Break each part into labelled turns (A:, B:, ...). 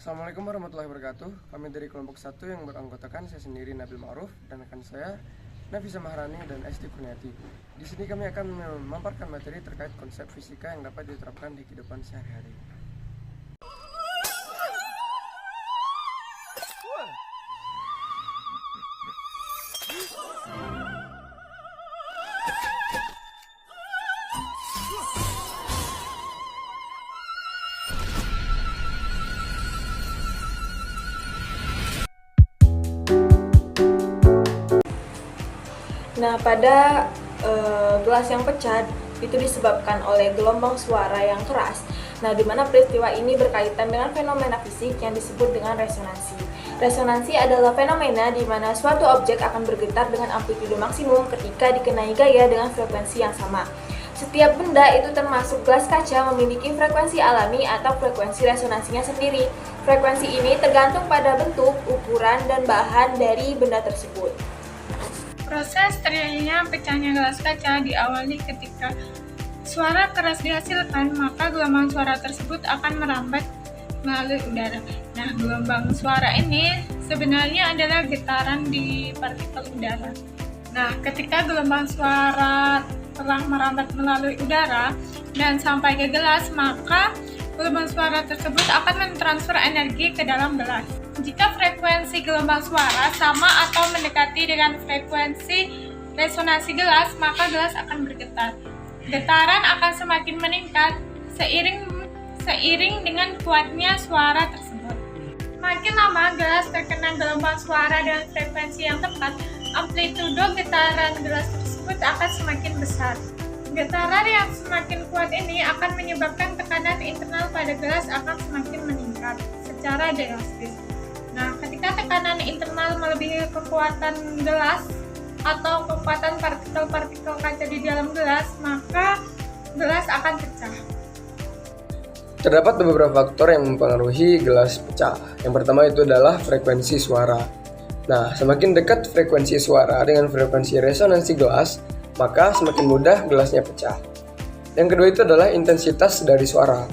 A: Assalamualaikum warahmatullahi wabarakatuh. Kami dari kelompok 1 yang beranggotakan saya sendiri Nabil Ma'ruf dan rekan saya Nafisa Maharani dan Esti Kurniati. Di sini kami akan memaparkan materi terkait konsep fisika yang dapat diterapkan di kehidupan sehari-hari.
B: Nah, pada gelas yang pecah itu disebabkan oleh gelombang suara yang keras. Nah, di mana peristiwa ini berkaitan dengan fenomena fisik yang disebut dengan resonansi. Resonansi adalah fenomena di mana suatu objek akan bergetar dengan amplitudo maksimum ketika dikenai gaya dengan frekuensi yang sama. Setiap benda itu termasuk gelas kaca memiliki frekuensi alami atau frekuensi resonansinya sendiri. Frekuensi ini tergantung pada bentuk, ukuran, dan bahan dari benda tersebut.
C: Proses terjadinya pecahnya gelas kaca diawali ketika suara keras dihasilkan, maka gelombang suara tersebut akan merambat melalui udara. Nah, gelombang suara ini sebenarnya adalah getaran di partikel udara. Nah, ketika gelombang suara telah merambat melalui udara dan sampai ke gelas, maka gelombang suara tersebut akan mentransfer energi ke dalam gelas. Jika frekuensi gelombang suara sama atau mendekati dengan frekuensi resonansi gelas, maka gelas akan bergetar. Getaran akan semakin meningkat seiring dengan kuatnya suara tersebut. Makin lama gelas terkena gelombang suara dengan frekuensi yang tepat, amplitudo getaran gelas tersebut akan semakin besar. Getaran yang semakin kuat ini akan menyebabkan tekanan internal pada gelas akan semakin meningkat secara drastis. Nah, ketika tekanan internal melebihi kekuatan gelas atau kekuatan partikel-partikel kaca di dalam gelas, maka gelas akan pecah.
A: Terdapat beberapa faktor yang mempengaruhi gelas pecah. Yang pertama itu adalah frekuensi suara. Nah, semakin dekat frekuensi suara dengan frekuensi resonansi gelas, maka semakin mudah gelasnya pecah. Yang kedua itu adalah intensitas dari suara.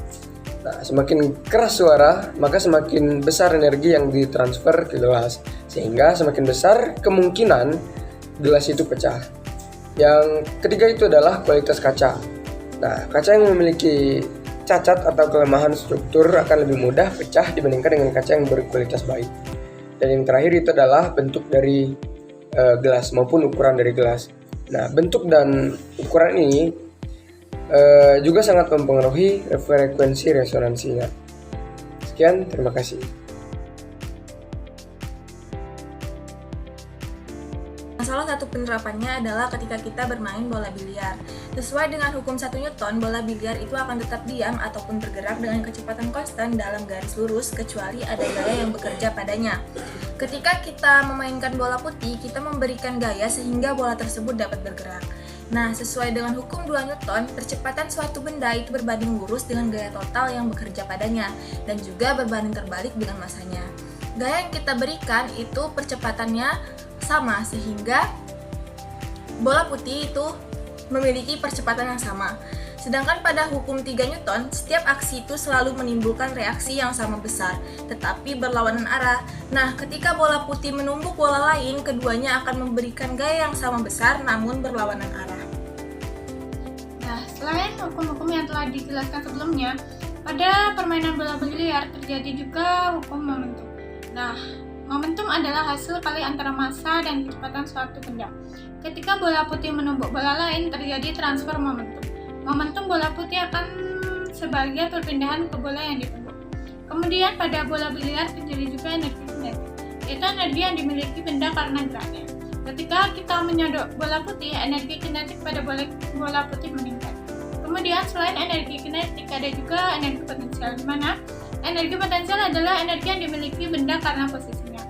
A: Nah, semakin keras suara, maka semakin besar energi yang ditransfer ke gelas, sehingga semakin besar kemungkinan gelas itu pecah. Yang ketiga itu adalah kualitas kaca. Nah, kaca yang memiliki cacat atau kelemahan struktur akan lebih mudah pecah dibandingkan dengan kaca yang berkualitas baik. Dan yang terakhir itu adalah bentuk dari gelas maupun ukuran dari gelas. Nah, bentuk dan ukuran ini juga sangat mempengaruhi frekuensi resonansinya. Sekian, terima kasih.
B: Salah satu penerapannya adalah ketika kita bermain bola biliar. Sesuai dengan hukum 1 Newton, bola biliar itu akan tetap diam ataupun bergerak dengan kecepatan konstan dalam garis lurus kecuali ada gaya yang bekerja padanya. Ketika kita memainkan bola putih, kita memberikan gaya sehingga bola tersebut dapat bergerak. Nah, sesuai dengan hukum 2 Newton, percepatan suatu benda itu berbanding lurus dengan gaya total yang bekerja padanya dan juga berbanding terbalik dengan masanya. Gaya yang kita berikan itu percepatannya sama sehingga bola putih itu memiliki percepatan yang sama. Sedangkan pada hukum 3 Newton, setiap aksi itu selalu menimbulkan reaksi yang sama besar, tetapi berlawanan arah. Nah, ketika bola putih menumbuk bola lain, keduanya akan memberikan gaya yang sama besar namun berlawanan arah.
C: Nah, selain hukum-hukum yang telah dijelaskan sebelumnya, pada permainan bola biliar terjadi juga hukum momentum. Nah, momentum adalah hasil kali antara massa dan kecepatan suatu benda. Ketika bola putih menumbuk bola lain, terjadi transfer momentum. Momentum bola putih akan sebagai perpindahan ke bola yang ditumbuk. Kemudian pada bola biliar terjadi juga energi kinetik, yaitu energi yang dimiliki benda karena geraknya. Ketika kita menyodok bola putih, energi kinetik pada bola putih meningkat. Kemudian selain energi kinetik ada juga energi potensial, di mana energi potensial adalah energi yang dimiliki benda karena posisinya.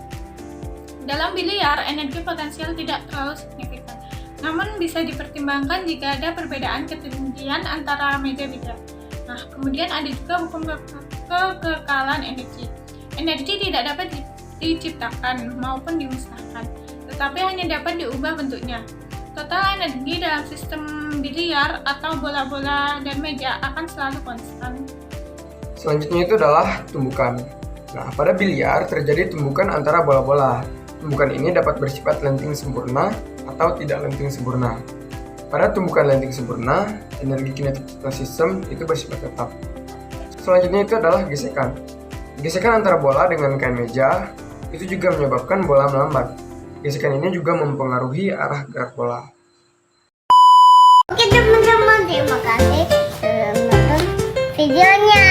C: Dalam biliar, energi potensial tidak terlalu signifikan, namun bisa dipertimbangkan jika ada perbedaan ketinggian antara meja biliar. Nah, kemudian ada juga hukum kekekalan energi. Energi tidak dapat diciptakan maupun dimusnahkan, tetapi hanya dapat diubah bentuknya. Total energi dalam sistem biliar atau bola-bola dan meja akan selalu konstan.
A: Selanjutnya itu adalah tumbukan. Nah, pada biliar terjadi tumbukan antara bola-bola. Tumbukan ini dapat bersifat lenting sempurna atau tidak lenting sempurna. Pada tumbukan lenting sempurna, energi kinetik sistem itu bersifat tetap. Selanjutnya itu adalah gesekan. Gesekan antara bola dengan kain meja itu juga menyebabkan bola melambat. Gesekan ini juga mempengaruhi arah gerak bola.
D: Oke teman-teman, terima kasih sudah menonton videonya.